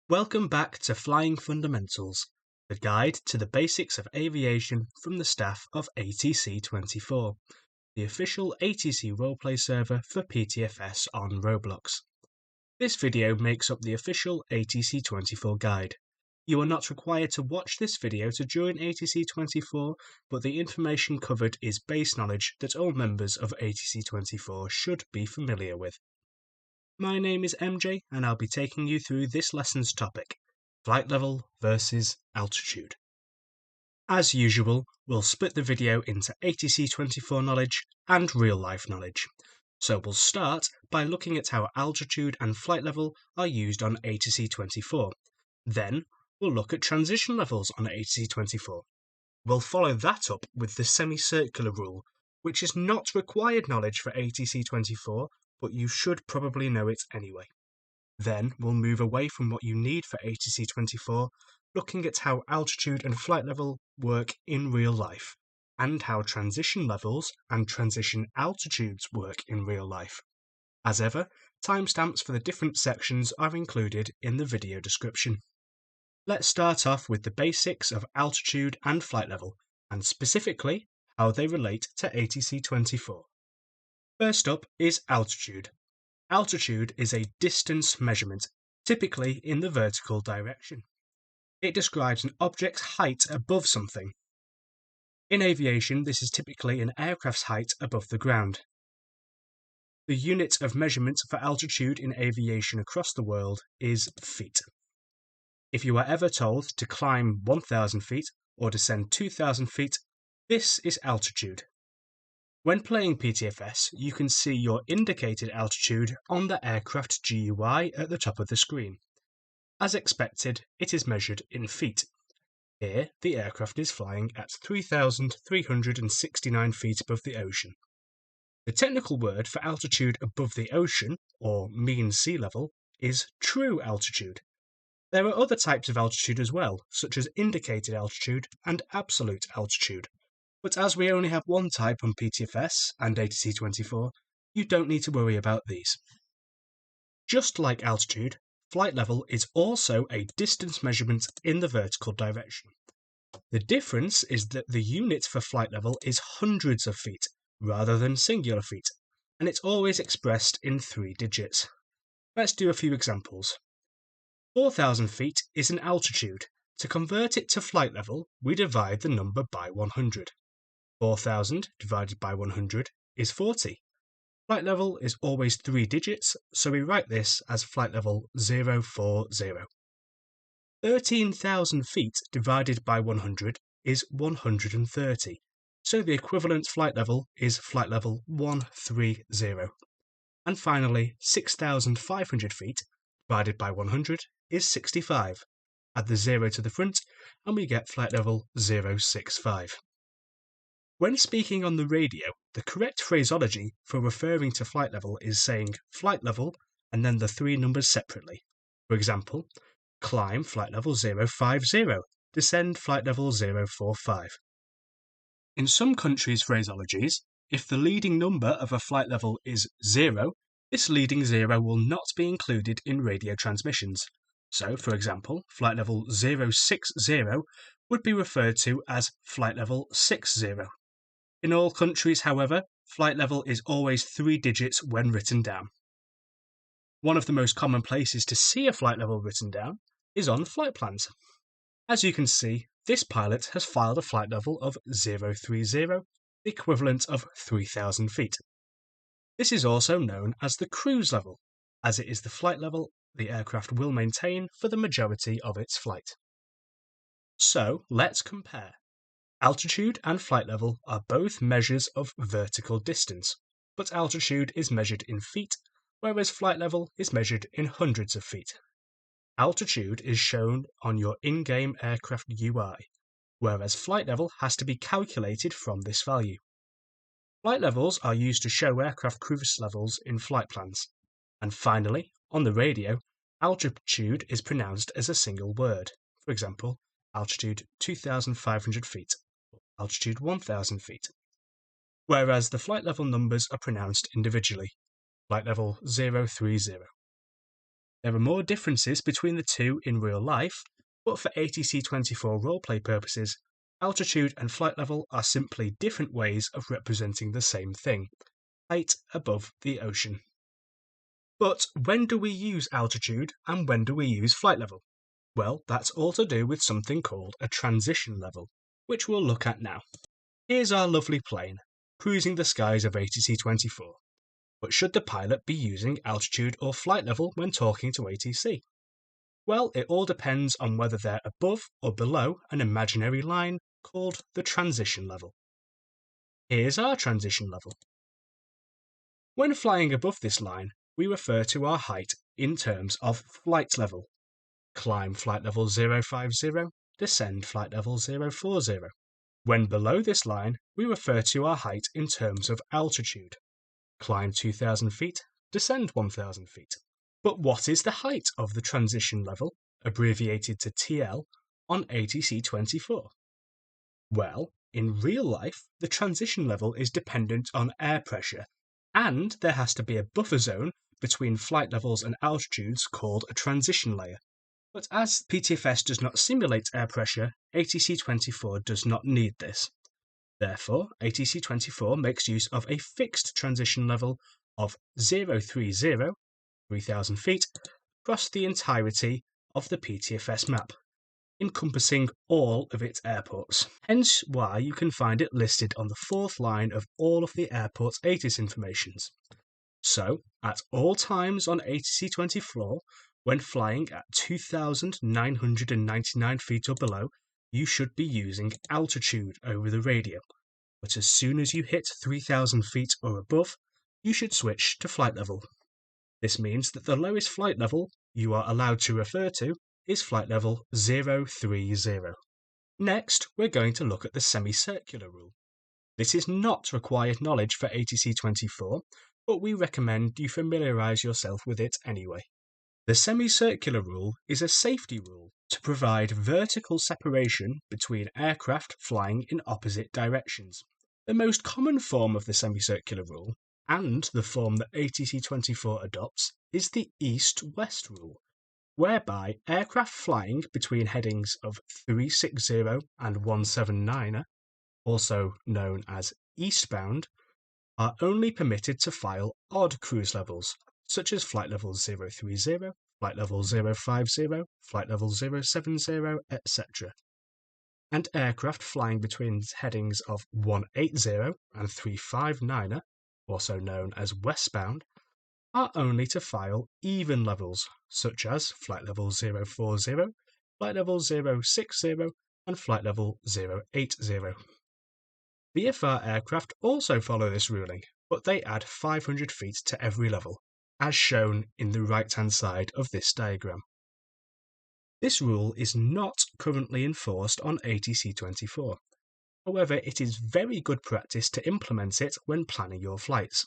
Welcome back to Flying Fundamentals, the guide to the basics of aviation from the staff of ATC24, the official ATC roleplay server for ptfs on Roblox. This video makes up the official ATC24 guide. You are not required to watch this video to join ATC24, but the information covered is base knowledge that all members of ATC24 should be familiar with. My name is MJ and I'll be taking you through this lesson's topic, flight level versus altitude. As usual, we'll split the video into ATC24 knowledge and real life knowledge. So we'll start by looking at how altitude and flight level are used on ATC24. Then we'll look at transition levels on ATC24. We'll follow that up with the semicircular rule, which is not required knowledge for ATC24, but you should probably know it anyway. Then we'll move away from what you need for ATC24, looking at how altitude and flight level work in real life, and how transition levels and transition altitudes work in real life. As ever, timestamps for the different sections are included in the video description. Let's start off with the basics of altitude and flight level, and specifically how they relate to ATC24. First up is altitude. Altitude is a distance measurement, typically in the vertical direction. It describes an object's height above something. In aviation, this is typically an aircraft's height above the ground. The unit of measurement for altitude in aviation across the world is feet. If you are ever told to climb 1,000 feet or descend 2,000 feet, this is altitude. When playing ptfs, you can see your indicated altitude on the aircraft GUI at the top of the screen. As expected, it is measured in feet. Here, the aircraft is flying at 3,369 feet above the ocean. The technical word for altitude above the ocean, or mean sea level, is true altitude. There are other types of altitude as well, such as indicated altitude and absolute altitude. But as we only have one type on ptfs and ATC24, you don't need to worry about these. Just like altitude, flight level is also a distance measurement in the vertical direction. The difference is that the unit for flight level is hundreds of feet, rather than singular feet, and it's always expressed in 3 digits. Let's do a few examples. 4,000 feet is an altitude. To convert it to flight level, we divide the number by 100. 4,000 divided by 100 is 40. Flight level is always 3 digits, so we write this as flight level 040. 13,000 feet divided by 100 is 130, so the equivalent flight level is flight level 130. And finally, 6,500 feet divided by 100 is 65. Add the 0 to the front and we get flight level 065. When speaking on the radio, the correct phraseology for referring to flight level is saying flight level and then the 3 numbers separately. For example, climb flight level 050, descend flight level 045. In some countries' phraseologies, if the leading number of a flight level is 0, this leading 0 will not be included in radio transmissions. So, for example, flight level 060 would be referred to as flight level 60. In all countries, however, flight level is always 3 digits when written down. One of the most common places to see a flight level written down is on flight plans. As you can see, this pilot has filed a flight level of 030, the equivalent of 3,000 feet. This is also known as the cruise level, as it is the flight level the aircraft will maintain for the majority of its flight. So, let's compare. Altitude and flight level are both measures of vertical distance, but altitude is measured in feet, whereas flight level is measured in hundreds of feet. Altitude is shown on your in-game aircraft UI, whereas flight level has to be calculated from this value. Flight levels are used to show aircraft cruise levels in flight plans. And finally, on the radio, altitude is pronounced as a single word. For example, altitude 2,500 feet. Altitude 1,000 feet, whereas the flight level numbers are pronounced individually, flight level 030. There are more differences between the two in real life, but for ATC24 roleplay purposes, altitude and flight level are simply different ways of representing the same thing, height above the ocean. But when do we use altitude and when do we use flight level? Well, that's all to do with something called a transition level, which we'll look at now. Here's our lovely plane, cruising the skies of ATC24. But should the pilot be using altitude or flight level when talking to ATC? Well, it all depends on whether they're above or below an imaginary line called the transition level. Here's our transition level. When flying above this line, we refer to our height in terms of flight level. Climb flight level 050, descend flight level 040. When below this line, we refer to our height in terms of altitude. Climb 2,000 feet, descend 1,000 feet. But what is the height of the transition level, abbreviated to TL, on ATC24? Well, in real life, the transition level is dependent on air pressure, and there has to be a buffer zone between flight levels and altitudes called a transition layer. But as ptfs does not simulate air pressure, ATC24 does not need this. Therefore, ATC24 makes use of a fixed transition level of 030, 3,000 feet, across the entirety of the ptfs map, encompassing all of its airports. Hence why you can find it listed on the fourth line of all of the airport's ATIS informations. So, at all times on ATC24, when flying at 2,999 feet or below, you should be using altitude over the radio. But as soon as you hit 3,000 feet or above, you should switch to flight level. This means that the lowest flight level you are allowed to refer to is flight level 030. Next, we're going to look at the semicircular rule. This is not required knowledge for ATC24, but we recommend you familiarise yourself with it anyway. The semicircular rule is a safety rule to provide vertical separation between aircraft flying in opposite directions. The most common form of the semicircular rule, and the form that ATC24 adopts, is the east-west rule, whereby aircraft flying between headings of 360 and 179, also known as eastbound, are only permitted to file odd cruise levels, such as flight level 030, flight level 050, flight level 070, etc. And aircraft flying between headings of 180 and 359, also known as westbound, are only to file even levels, such as flight level 040, flight level 060, and flight level 080. VFR aircraft also follow this ruling, but they add 500 feet to every level, as shown in the right-hand side of this diagram. This rule is not currently enforced on ATC24. However, it is very good practice to implement it when planning your flights,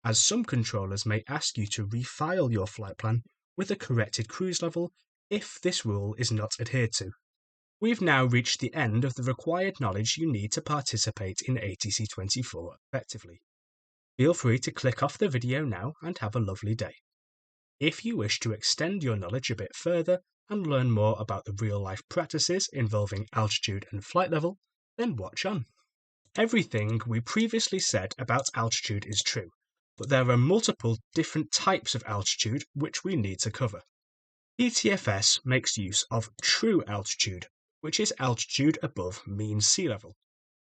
as some controllers may ask you to refile your flight plan with a corrected cruise level if this rule is not adhered to. We've now reached the end of the required knowledge you need to participate in ATC24 effectively. Feel free to click off the video now and have a lovely day. If you wish to extend your knowledge a bit further and learn more about the real-life practices involving altitude and flight level, then watch on. Everything we previously said about altitude is true, but there are multiple different types of altitude which we need to cover. ptfs makes use of true altitude, which is altitude above mean sea level.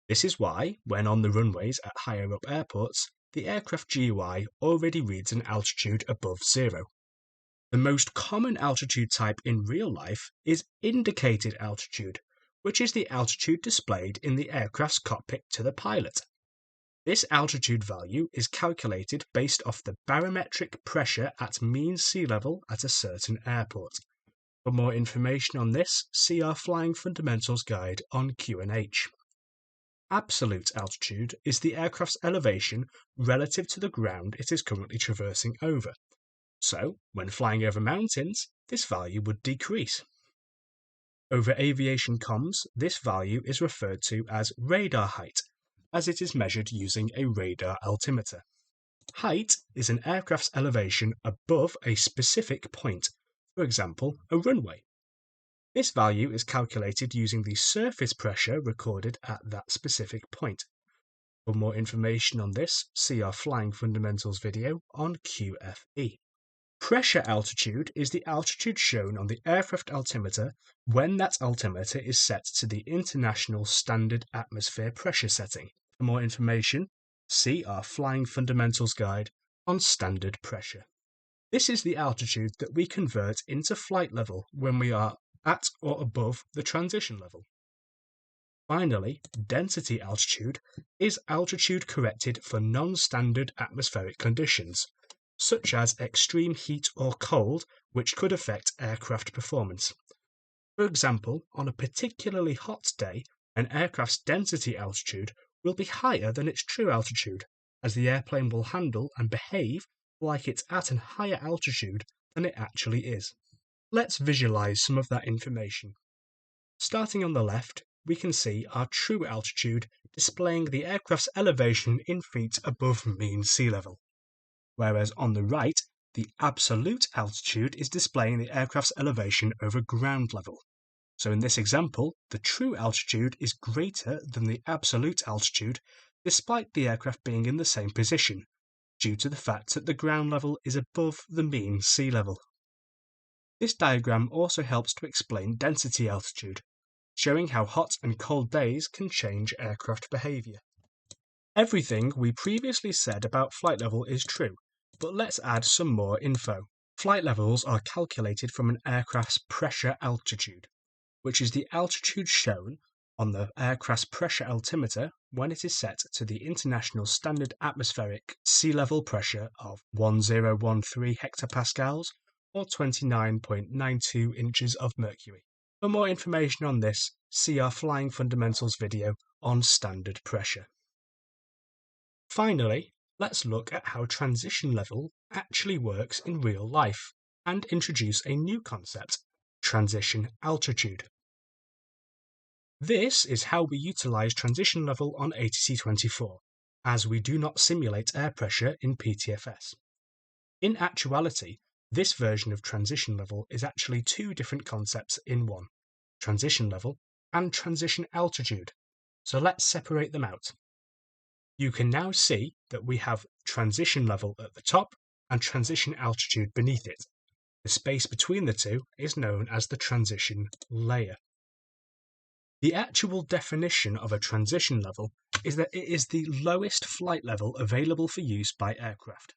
This is why, when on the runways at higher up airports, the aircraft GUI already reads an altitude above zero. The most common altitude type in real life is indicated altitude, which is the altitude displayed in the aircraft's cockpit to the pilot. This altitude value is calculated based off the barometric pressure at mean sea level at a certain airport. For more information on this, see our Flying Fundamentals guide on Q&H. Absolute altitude is the aircraft's elevation relative to the ground it is currently traversing over. So, when flying over mountains, this value would decrease. Over aviation comms, this value is referred to as radar height, as it is measured using a radar altimeter. Height is an aircraft's elevation above a specific point, for example, a runway. This value is calculated using the surface pressure recorded at that specific point. For more information on this, see our Flying Fundamentals video on QFE. Pressure altitude is the altitude shown on the aircraft altimeter when that altimeter is set to the International Standard Atmosphere Pressure setting. For more information, see our Flying Fundamentals guide on standard pressure. This is the altitude that we convert into flight level when we are at or above the transition level. Finally, density altitude is altitude corrected for non-standard atmospheric conditions, such as extreme heat or cold, which could affect aircraft performance. For example, on a particularly hot day, an aircraft's density altitude will be higher than its true altitude, as the airplane will handle and behave like it's at a higher altitude than it actually is. Let's visualize some of that information. Starting on the left, we can see our true altitude displaying the aircraft's elevation in feet above mean sea level, whereas on the right, the absolute altitude is displaying the aircraft's elevation over ground level. So in this example, the true altitude is greater than the absolute altitude despite the aircraft being in the same position, due to the fact that the ground level is above the mean sea level. This diagram also helps to explain density altitude, showing how hot and cold days can change aircraft behaviour. Everything we previously said about flight level is true, but let's add some more info. Flight levels are calculated from an aircraft's pressure altitude, which is the altitude shown on the aircraft's pressure altimeter when it is set to the International Standard Atmospheric Sea Level Pressure of 1013 hectopascals or 29.92 inches of mercury. For more information on this, see our Flying Fundamentals video on standard pressure. Finally, let's look at how transition level actually works in real life and introduce a new concept, transition altitude. This is how we utilize transition level on ATC-24, as we do not simulate air pressure in ptfs. In actuality, this version of transition level is actually two different concepts in one, transition level and transition altitude. So let's separate them out. You can now see that we have transition level at the top and transition altitude beneath it. The space between the two is known as the transition layer. The actual definition of a transition level is that it is the lowest flight level available for use by aircraft.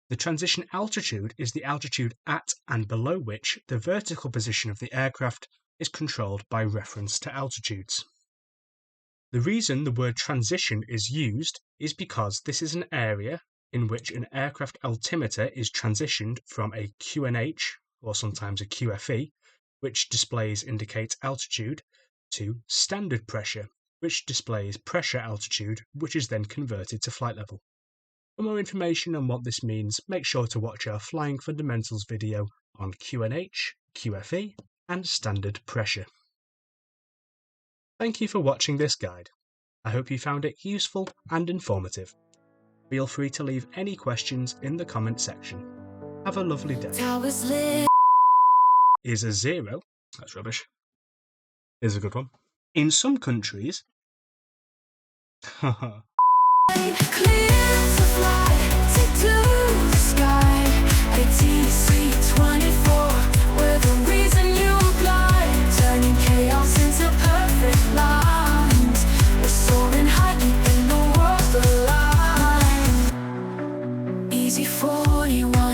The transition altitude is the altitude at and below which the vertical position of the aircraft is controlled by reference to altitudes. The reason the word transition is used is because this is an area in which an aircraft altimeter is transitioned from a QNH, or sometimes a QFE, which displays indicate altitude, to standard pressure, which displays pressure altitude, which is then converted to flight level. For more information on what this means, make sure to watch our Flying Fundamentals video on QNH, QFE, and standard pressure. Thank you for watching this guide. I hope you found it useful and informative. Feel free to leave any questions in the comment section. Have a lovely day. Is a 0, that's rubbish, is a good one. In some countries, haha. Clear to fly, take to the sky. ATC-24, we're the reason you apply. Turning chaos into perfect lines. We're soaring high, keeping the world alive. Easy 41.